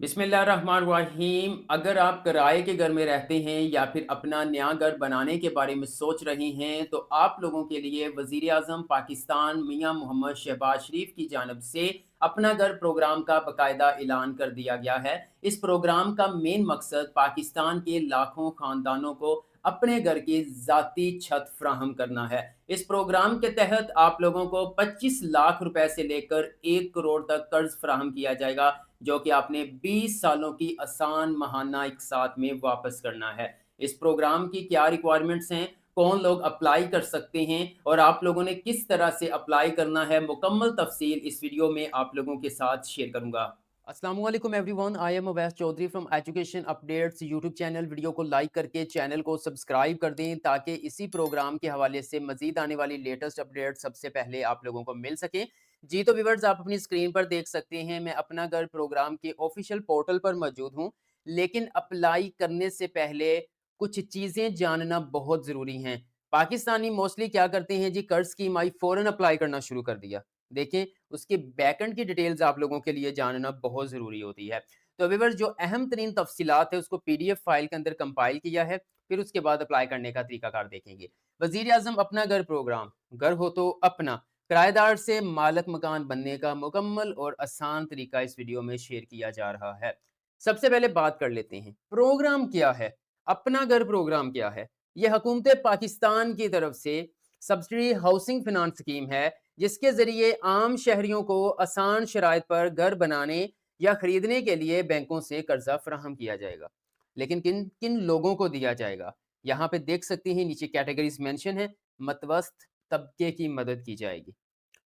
बिस्मिल्लाहिर्रहमानिर्रहीम। अगर आप किराए के घर में रहते हैं या फिर अपना नया घर बनाने के बारे में सोच रहे हैं तो आप लोगों के लिए वज़ीर आज़म पाकिस्तान मियां मोहम्मद शहबाज शरीफ की जानब से अपना घर प्रोग्राम का बाकायदा ऐलान कर दिया गया है। इस प्रोग्राम का मेन मकसद पाकिस्तान के लाखों ख़ानदानों को अपने घर की ज़ाती छत फ्राहम करना है। इस प्रोग्राम के तहत आप लोगों को 25 लाख रुपए से लेकर 1 करोड़ तक कर्ज फ्राहम किया जाएगा, जो कि आपने 20 सालों की आसान महाना एक साथ में वापस करना है। इस प्रोग्राम की क्या रिक्वायरमेंट्स हैं, कौन लोग अप्लाई कर सकते हैं और आप लोगों ने किस तरह से अप्लाई करना है, मुकम्मल तफसील इस वीडियो में आप लोगों के साथ शेयर करूंगा। अस्सलामुअलैकुम everyone, I am Awais Chaudhry from education updates YouTube channel. Video को लाइक करके चैनल को सब्सक्राइब कर दें ताकि इसी प्रोग्राम के हवाले से मजीद आने वाली लेटेस्ट अपडेट सबसे पहले आप लोगों को मिल सके। जी तो व्यूअर्स, आप अपनी स्क्रीन पर देख सकते हैं मैं अपना घर प्रोग्राम के ऑफिशियल पोर्टल पर मौजूद हूँ। लेकिन अप्लाई करने से पहले कुछ चीज़ें जानना बहुत ज़रूरी हैं। पाकिस्तानी मोस्टली क्या करते हैं जी, कर्ज स्कीम आई फ़ौरन अप्लाई करना शुरू कर दिया। देखें, उसके बैकएंड की डिटेल्स आप लोगों के लिए जानना बहुत ज़रूरी होती है। तो व्यूअर्स, जो अहम तरीन तफसीलात है उसको पीडीएफ फाइल के अंदर कंपाइल किया है, फिर उसके बाद अप्लाई करने का तरीकाकार देखेंगे। वज़ीर आज़म अपना घर प्रोग्राम, घर हो तो अपना, किराएदार से मालिक मकान बनने का मुकम्मल और आसान तरीका इस वीडियो में शेयर किया जा रहा है। सबसे पहले बात कर लेते हैं, प्रोग्राम क्या है? अपना घर प्रोग्राम क्या है? ये हुकूमत पाकिस्तान की तरफ से सब्सिडी हाउसिंग फिनांस स्कीम है, जिसके ज़रिए आम शहरियों को आसान शराइत पर घर बनाने या खरीदने के लिए बैंकों से कर्जा फराहम किया जाएगा। लेकिन किन किन लोगों को दिया जाएगा? यहाँ पे देख सकते हैं नीचे कैटेगरीज मेंशन है। मतवस्त तबके की मदद की जाएगी,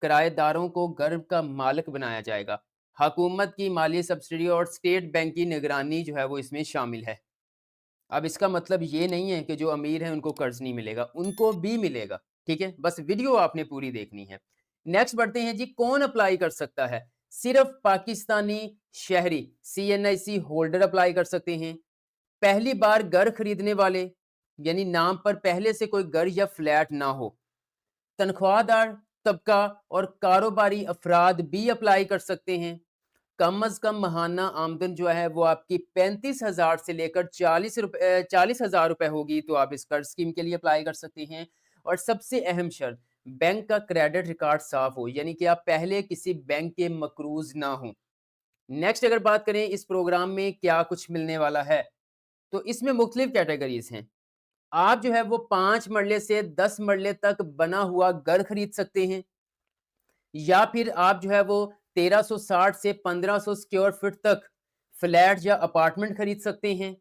किराएदारों को घर का मालिक बनाया जाएगा, हुकूमत की माली सब्सिडी और स्टेट बैंक की निगरानी जो है वो इसमें शामिल है। अब इसका मतलब ये नहीं है कि जो अमीर हैं उनको कर्ज नहीं मिलेगा, उनको भी मिलेगा। ठीक है, बस वीडियो आपने पूरी देखनी है। नेक्स्ट बढ़ते हैं जी, कौन अप्लाई कर सकता है? सिर्फ पाकिस्तानी शहरी सीएनआईसी होल्डर अप्लाई कर सकते हैं। पहली बार घर खरीदने वाले, यानी नाम पर पहले से कोई घर या फ्लैट ना हो, तनख्वाहदार तबका और कारोबारी अफराद भी अप्लाई कर सकते हैं। कम अज कम महाना आमदन जो है वो आपकी 35,000 से लेकर 40,000 रुपए होगी, तो आप इस कर्ज स्कीम के लिए अप्लाई कर सकते हैं। और सबसे अहम शर्त, बैंक का क्रेडिट रिकॉर्ड साफ हो, यानी कि आप पहले किसी बैंक के मकरूज ना हो। नेक्स्ट अगर बात करें इस प्रोग्राम में क्या कुछ मिलने वाला है, तो इसमें मुख्तलिफ कैटेगरीज हैं। आप जो है वो 5 मरले से 10 मरले तक बना हुआ घर खरीद सकते हैं, या फिर आप जो है वो 1360 से 1500 स्क्वायर फीट तक फ्लैट या अपार्टमेंट खरीद सकते हैं।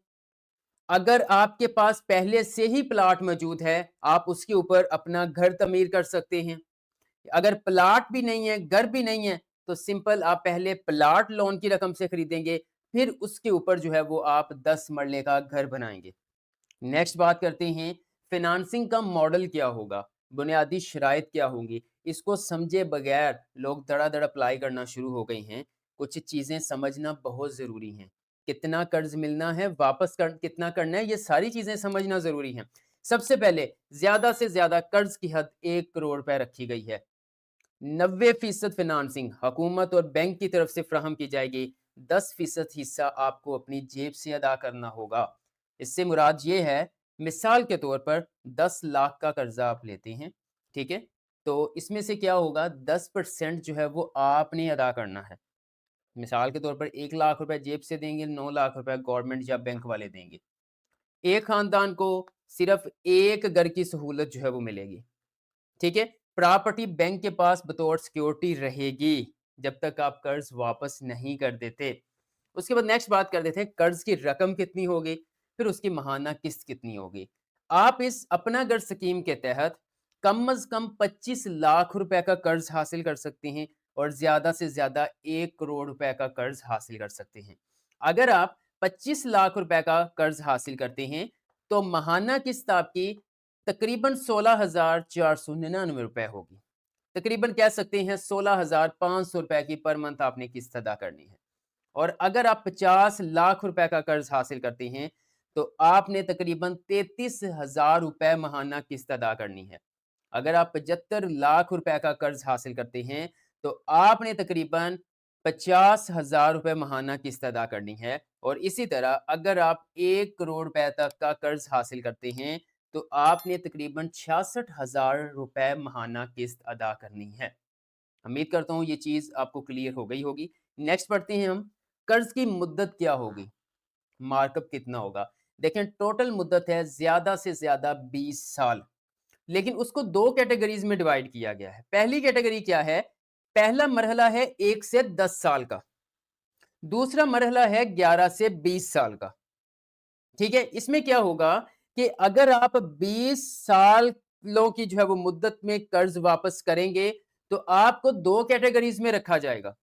अगर आपके पास पहले से ही प्लाट मौजूद है, आप उसके ऊपर अपना घर तमीर कर सकते हैं। अगर प्लाट भी नहीं है, घर भी नहीं है, तो सिंपल आप पहले प्लाट लोन की रकम से खरीदेंगे, फिर उसके ऊपर जो है वो आप 10 मरले का घर बनाएंगे। नेक्स्ट बात करते हैं, फिनांसिंग का मॉडल क्या होगा, बुनियादी शराइत क्या होंगी। इसको समझे बगैर लोग धड़ाधड़ अप्लाई करना शुरू हो गए हैं। कुछ चीज़ें समझना बहुत ज़रूरी हैं। कितना कर्ज मिलना है, वापस कितना करना है, ये सारी चीज़ें समझना ज़रूरी हैं। सबसे पहले, ज़्यादा से ज़्यादा कर्ज की हद 1 करोड़ रुपए रखी गई है। 90% फिनांसिंग हुकूमत और बैंक की तरफ से फ्राहम की जाएगी। 10% हिस्सा आपको अपनी जेब से अदा करना होगा। इससे मुराद ये है, मिसाल के तौर पर 10 लाख का कर्जा आप लेते हैं, ठीक है? तो इसमें से क्या होगा, 10% जो है वो आपने अदा करना है। मिसाल के तौर पर 1 लाख रुपए जेब से देंगे, 9 लाख रुपए गवर्नमेंट या बैंक वाले देंगे। एक खानदान को सिर्फ एक घर की सहूलत जो है वो मिलेगी। ठीक है? प्रॉपर्टी बैंक के पास बतौर सिक्योरिटी रहेगी जब तक आप कर्ज वापस नहीं कर देते। उसके बाद नेक्स्ट बात कर देते हैं, कर्ज की रकम कितनी होगी, फिर उसकी माहाना किस्त कितनी होगी। आप इस अपना घर स्कीम के तहत कम से कम 25 लाख रुपए का कर्ज हासिल कर सकते हैं और ज्यादा से ज्यादा 1 करोड़ रुपए का कर्ज हासिल कर सकते हैं। अगर आप 25 लाख रुपए का कर्ज हासिल करते हैं तो माहाना किस्त आपकी तकरीबन 16,499 रुपए होगी। तकरीबन कह सकते हैं 16,500 रुपए की पर मंथ आपने किस्त अदा करनी है। और अगर आप 50 लाख रुपए का कर्ज हासिल करते हैं तो आपने तकरीबन 33,000 रुपए माहाना किस्त अदा करनी है। अगर आप 75 लाख रुपए का कर्ज हासिल करते हैं तो आपने तकरीबन 50,000 रुपए महाना किस्त अदा करनी है और इसी तरह अगर आप 1 करोड़ रुपए तक का कर्ज हासिल करते हैं, तो आपने तकरीबन 66,000 रुपए महाना किस्त अदा करनी है। उम्मीद करता हूँ ये चीज़ आपको क्लियर हो गई होगी। नेक्स्ट पढ़ते हैं हम, कर्ज की मुद्दत क्या होगी? मार्कअप कितना होगा? देखें टोटल मुद्दत है ज़्यादा से ज़्यादा 20 साल, लेकिन उसको 2 कैटेगरीज़ में डिवाइड किया गया है। पहली कैटेगरी क्या है? पहला मरहला है 1 से 10 साल का, दूसरा मरहला है 11 से 20 साल का। ठीक है? इसमें क्या होगा कि अगर आप 20 सालों की जो है वो मुद्दत में कर्ज वापस करेंगे, तो आपको 2 कैटेगरीज़ में रखा जाएगा।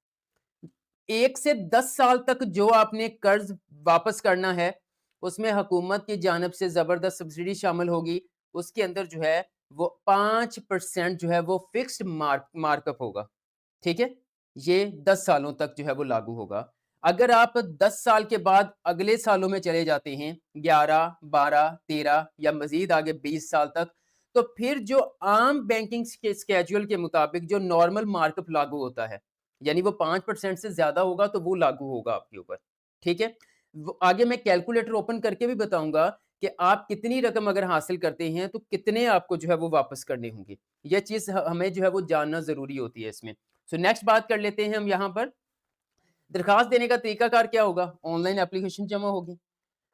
1 से 10 साल तक जो आपने कर्ज वापस करना है, उसमें हुकूमत की जानिब से ज़बरदस्त सब्सिडी शामिल होगी। उसके अंदर जो है वो 5% जो है वो फिक्स्ड मार्कअप होगा। ठीक है? ये 10 सालों तक जो है वो लागू होगा। अगर आप 10 साल के बाद अगले सालों में चले जाते हैं 11, 12, 13 या मज़ीद आगे 20 साल तक, तो फिर जो आम बैंकिंग के स्केड्यूल के मुताबिक जो नॉर्मल मार्कअप लागू होता है, यानी वो 5% से ज़्यादा होगा तो वो लागू होगा आपके ऊपर। ठीक है? वो आगे मैं कैलकुलेटर ओपन करके भी बताऊँगा कि आप कितनी रकम अगर हासिल करते हैं तो कितने आपको जो है वो वापस करने होंगे। ये चीज़ ह हमें जो है वो जानना ज़रूरी होती है इसमें। सो नेक्स्ट बात कर लेते हैं हम यहाँ पर, दरखास्त देने का तरीकाकार क्या होगा? ऑनलाइन एप्लीकेशन जमा होगी।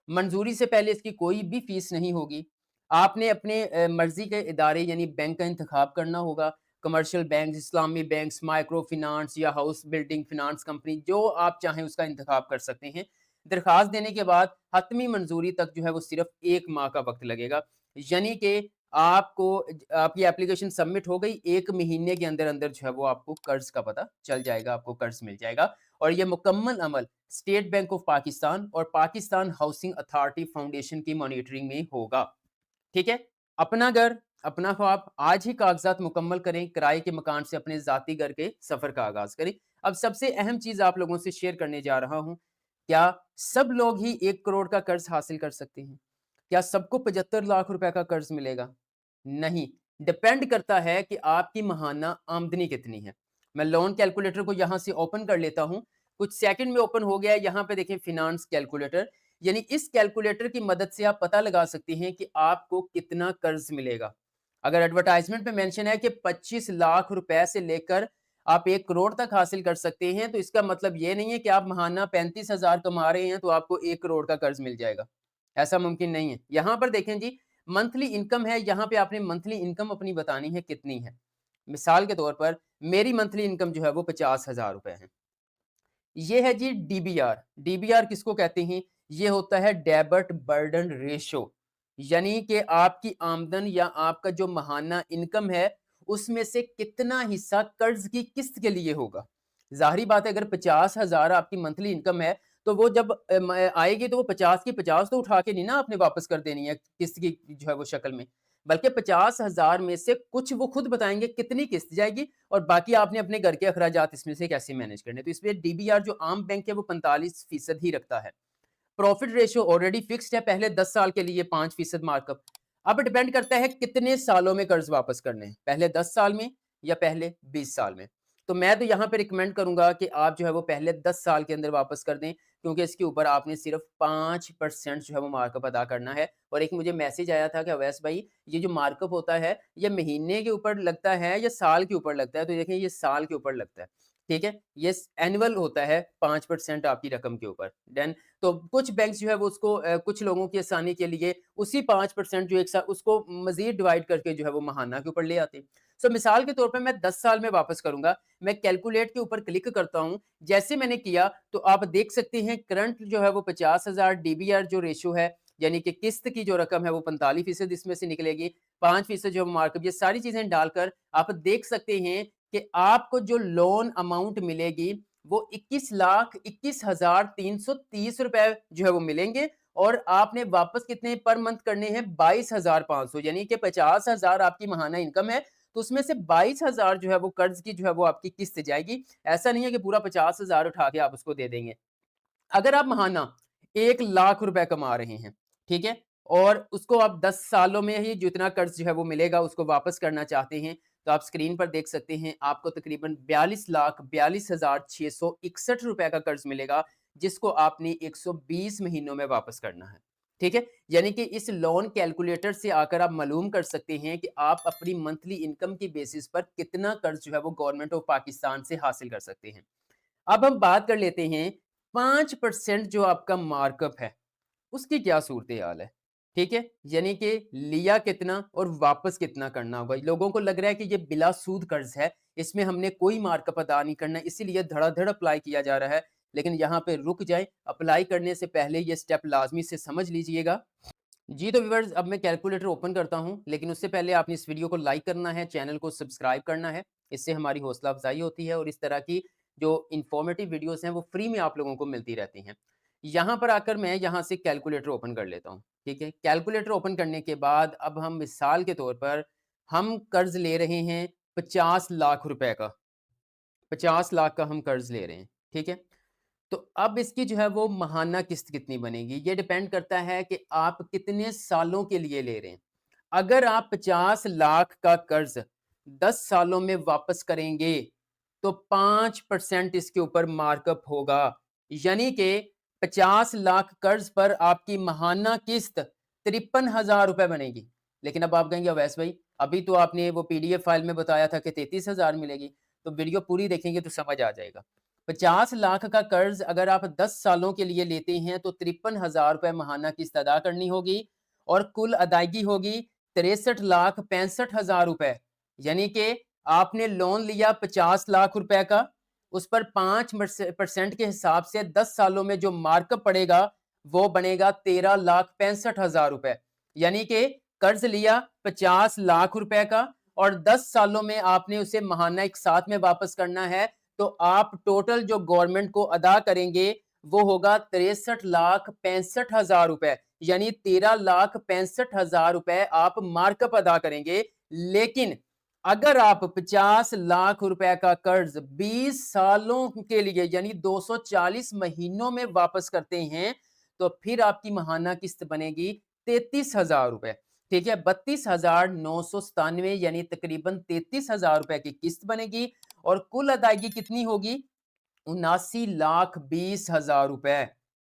मंजूरी से पहले इसकी कोई भी फीस नहीं होगी। आपने अपने मर्ज़ी के इदारे यानी बैंक का इंतखाब करना होगा। कमर्शियल बैंक, इस्लामी बैंक्स, माइक्रो फाइनेंस या हाउस बिल्डिंग फाइनेंस कंपनी जो आप चाहें उसका इंतखाब कर सकते हैं। दरखास्त देने के बाद हतमी मंजूरी तक जो है वो सिर्फ़ 1 माह का वक़्त लगेगा। यानी कि आपको आपकी एप्लीकेशन सबमिट हो गई, 1 महीने के अंदर-अंदर जो है वो आपको कर्ज़ का पता चल जाएगा, आपको कर्ज़ मिल जाएगा और ये मुकम्मल अमल स्टेट बैंक ऑफ पाकिस्तान और पाकिस्तान हाउसिंग अथॉरिटी फाउंडेशन की मॉनिटरिंग में होगा। ठीक है? अपना घर, अपना ख्वाब, आज ही कागज़ात मुकम्मल करें, किराए के मकान से अपने ज़ाती घर के सफ़र का आगाज़ करें। अब सबसे अहम चीज़ आप लोगों से शेयर करने जा रहा हूँ, क्या सब लोग ही 1 करोड़ का कर्ज़ हासिल कर सकते हैं? क्या सबको 75 लाख रुपए का कर्ज़ मिलेगा? नहीं, डिपेंड करता है कि आपकी माहाना आमदनी कितनी है। मैं लोन कैलकुलेटर को यहाँ से ओपन कर लेता हूँ। कुछ सेकंड में ओपन हो गया है, यहाँ पे देखें फाइनेंस कैलकुलेटर, यानी इस कैलकुलेटर की मदद से आप पता लगा सकते हैं कि आपको कितना कर्ज़ मिलेगा। अगर एडवर्टाइज़मेंट में मेंशन है कि 25 लाख रुपए से लेकर आप 1 करोड़ तक हासिल कर सकते हैं, तो इसका मतलब ये नहीं है कि आप माहाना 35,000 कमा रहे हैं, तो आपको 1 करोड़ का कर्ज़ मिल जाएगा। ऐसा मुमकिन नहीं है। यहाँ पर देखें जी, मंथली इनकम है, यहाँ पे आपने मंथली इनकम अपनी बतानी है कितनी है। मिसाल के तौर पर मेरी मंथली इनकम जो है वो 50,000 रुपए है। ये है जी डीबीआर। डीबीआर किसको कहते हैं? ये होता है डेब्ट बर्डन रेशो, यानी कि आपकी आमदन या आपका जो माहाना इनकम है, उसमें से कितना हिस्सा कर्ज की किस्त के लिए होगा। ज़ाहिर बात है अगर 50,000 आपकी मंथली इनकम है, तो वो जब आएगी तो वो 50 की 50 तो उठा के नहीं ना आपने वापस कर देनी है किस्त की जो है वो शक्ल में। बल्कि 50,000 में से कुछ वो खुद बताएँगे कितनी किस्त जाएगी और बाकी आपने अपने घर के अखराजात इसमें से कैसे मैनेज करने हैं। तो इसमें डीबीआर जो आम बैंक है वो 45% ही रखता है। प्रॉफिट रेशियो ऑलरेडी फिक्स्ड है, पहले 10 साल के लिए 5% मार्कअप। अब डिपेंड करता है कितने सालों में कर्ज वापस करने हैं, पहले 10 साल में या पहले 20 साल में। तो मैं तो यहाँ पे रिकमेंड करूँगा कि आप जो है वो पहले 10 साल के अंदर वापस कर दें, क्योंकि इसके ऊपर आपने सिर्फ़ 5% जो है वो मार्कअप अदा करना है। और एक मुझे मैसेज आया था कि अवैस भाई, ये जो मार्कअप होता है, ये महीने के ऊपर लगता है या साल के ऊपर लगता है? तो देखें ये साल के ऊपर लगता है, ठीक है? ये एनुअल होता है 5% आपकी रकम के ऊपर। देन तो कुछ बैंक्स जो है वो उसको कुछ लोगों की आसानी के लिए उसी 5% जो एक साथ उसको मज़ीद डिवाइड करके जो है वो माहाना के ऊपर ले आते हैं। सो मिसाल के तौर पे मैं 10 साल में वापस करूँगा, मैं कैलकुलेट के ऊपर क्लिक करता हूँ, जैसे मैंने किया तो आप देख सकते हैं करंट जो है वो 50,000 डीबीआर जो रेशियो है, यानी कि किस्त की जो रकम है वो 45% इसमें से निकलेगी, 5% जो मार्कअप, ये सारी चीज़ें डालकर आप देख सकते हैं कि आपको जो लोन अमाउंट मिलेगी वो 21,21,330 रुपए जो है वो मिलेंगे और आपने वापस कितने पर मंथ करने हैं 22,500, यानी कि 50,000 आपकी माहाना इनकम है, तो उसमें से 22,000 जो है वो कर्ज की जो है वो आपकी किस्त जाएगी। ऐसा नहीं है कि पूरा 50,000 उठा के आप उसको दे देंगे। अगर आप महाना 1 लाख रुपए कमा रहे हैं, ठीक है? और उसको आप 10 सालों में ही जितना कर्ज़ जो है वो मिलेगा उसको वापस करना चाहते हैं, तो आप स्क्रीन पर देख सकते हैं आपको तकरीबन 42,42,661 रुपए का कर्ज मिलेगा, जिसको आपने 120 महीनों में वापस करना है। ठीक है? यानी कि इस लोन कैलकुलेटर से आकर आप मालूम कर सकते हैं कि आप अपनी मंथली इनकम की बेसिस पर कितना कर्ज जो है वो गवर्नमेंट ऑफ पाकिस्तान से हासिल कर सकते हैं। अब हम बात कर लेते हैं 5% जो आपका मार्कअप है, उसकी क्या सूरत-ए-हाल है, ठीक है? यानी कि लिया कितना और वापस कितना करना होगा। लोगों को लग रहा है कि ये बिला सूद कर्ज़ है, इसमें हमने कोई मार्कअप अदा नहीं करना, इसीलिए धड़ाधड़ अप्लाई किया जा रहा है। लेकिन यहाँ पे रुक जाएँ, अप्लाई करने से पहले ये स्टेप लाज़मी से समझ लीजिएगा। जी, तो व्यूअर्स अब मैं कैलकुलेटर ओपन करता हूँ, लेकिन उससे पहले आपने इस वीडियो को लाइक करना है, चैनल को सब्सक्राइब करना है। इससे हमारी हौसला अफ़ज़ाई होती है और इस तरह की जो इन्फॉर्मेटिव वीडियोज़ हैं, वो फ्री में आप लोगों को मिलती रहती हैं। यहाँ पर आकर मैं यहाँ से कैलकुलेटर ओपन कर लेता हूँ, ठीक है? कैलकुलेटर ओपन करने के बाद अब हम मिसाल के तौर पर हम कर्ज़ ले रहे हैं 50 लाख रुपए का, 50 लाख का हम कर्ज़ ले रहे हैं, ठीक है? तो अब इसकी जो है वो माहाना किस्त कितनी बनेगी, ये डिपेंड करता है कि आप कितने सालों के लिए ले रहे हैं। अगर आप 50 लाख का कर्ज 10 सालों में वापस करेंगे, तो 5% इसके ऊपर मार्कअप होगा। यानी कि 50 लाख कर्ज पर आपकी माहाना किस्त 53,000 रुपए बनेगी। लेकिन अब आप कहेंगे अवैस भाई, अभी तो आपने वो पीडीएफ फाइल में बताया था कि 33,000 मिलेगी। तो वीडियो पूरी देखेंगे तो समझ आ जाएगा। 50 लाख का कर्ज अगर आप 10 सालों के लिए लेते हैं तो 53,000 रुपए माहाना किस्त अदा करनी होगी और कुल अदायगी होगी 63,65,000 रुपए। यानी कि आपने लोन लिया 50 लाख रुपए का, उस पर 5% के हिसाब से 10 सालों में जो मार्कअप पड़ेगा वो बनेगा 13,65,000 रुपए। यानी कि कर्ज लिया 50 लाख रुपए का और 10 सालों में आपने उसे माहाना एक साथ में वापस करना है, तो आप टोटल जो गवर्नमेंट को अदा करेंगे वो होगा 63,65,000 रुपए, यानी 13,65,000 रुपए आप मार्कअप अदा करेंगे। लेकिन अगर आप 50 लाख रुपए का कर्ज 20 सालों के लिए यानी 240 महीनों में वापस करते हैं, तो फिर आपकी माहाना किस्त बनेगी 33,000 रुपए। ठीक है, 32,997 यानी तकरीबन 33,000 रुपए की किस्त बनेगी और कुल अदायगी कितनी होगी? 79,20,000 रुपए।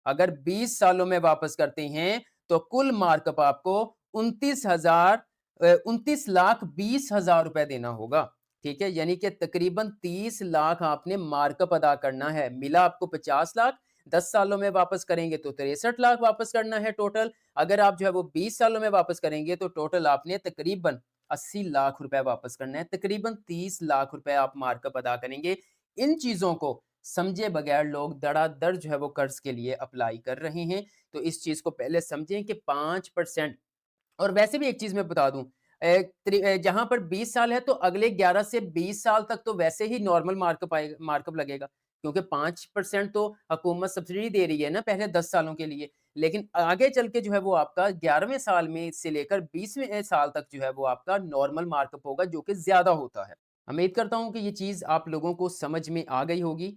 अगर 20 सालों में वापस करते हैं, तो कुल मार्कअप आपको 29,20,000 रुपए देना होगा। ठीक है? यानी कि तकरीबन 30 लाख आपने मार्कअप अदा करना है। मिला आपको 50 लाख, 10 सालों में वापस करेंगे तो 63 लाख वापस करना है टोटल। अगर आप जो है वो 20 सालों में वापस करेंगे तो टोटल आपने तकरीबन 80 लाख रुपए वापस करना है। तकरीबन 30 लाख रुपए आप मार्कअप अदा करेंगे। इन चीज़ों को समझे बगैर लोग धड़ाधड़ जो है वो कर्ज के लिए अप्लाई कर रहे हैं। तो इस चीज़ को पहले समझें कि 5% और वैसे भी एक चीज़ मैं बता दूँ जहाँ पर 20 साल है तो अगले 11 से 20 साल तक तो वैसे ही नॉर्मल मार्कअप लगेगा। क्योंकि 5% तो हुकूमत सब्सिडी दे रही है ना पहले 10 सालों के लिए। लेकिन आगे चल के जो है वो आपका 11वें साल में से लेकर 20वें साल तक जो है वो आपका नॉर्मल मार्कअप होगा जो कि ज़्यादा होता है। उम्मीद करता हूँ कि ये चीज़ आप लोगों को समझ में आ गई होगी।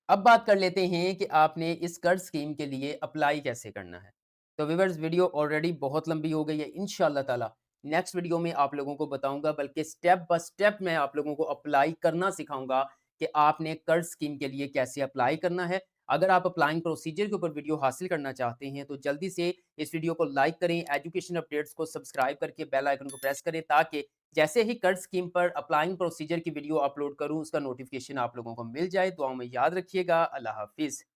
अब बात कर लेते हैं कि आपने इस कर्ज स्कीम के लिए अप्लाई कैसे करना है। तो व्यूअर्स वीडियो ऑलरेडी बहुत लंबी हो गई है। इंशाअल्लाह ताला नेक्स्ट वीडियो में आप लोगों को बताऊंगा, बल्कि स्टेप बाय स्टेप मैं आप लोगों को अप्लाई करना सिखाऊंगा कि आपने कर्ज स्कीम के लिए कैसे अप्लाई करना है। अगर आप अप्लाइंग प्रोसीजर के ऊपर वीडियो हासिल करना चाहते हैं तो जल्दी से इस वीडियो को लाइक करें, एजुकेशन अपडेट्स को सब्सक्राइब करके बेल आइकन को प्रेस करें ताकि जैसे ही कर्ज स्कीम पर अप्लाइंग प्रोसीजर की वीडियो अपलोड करूँ उसका नोटिफिकेशन आप लोगों को मिल जाए। दुआओं में याद रखिएगा। अल्लाह हाफिज़।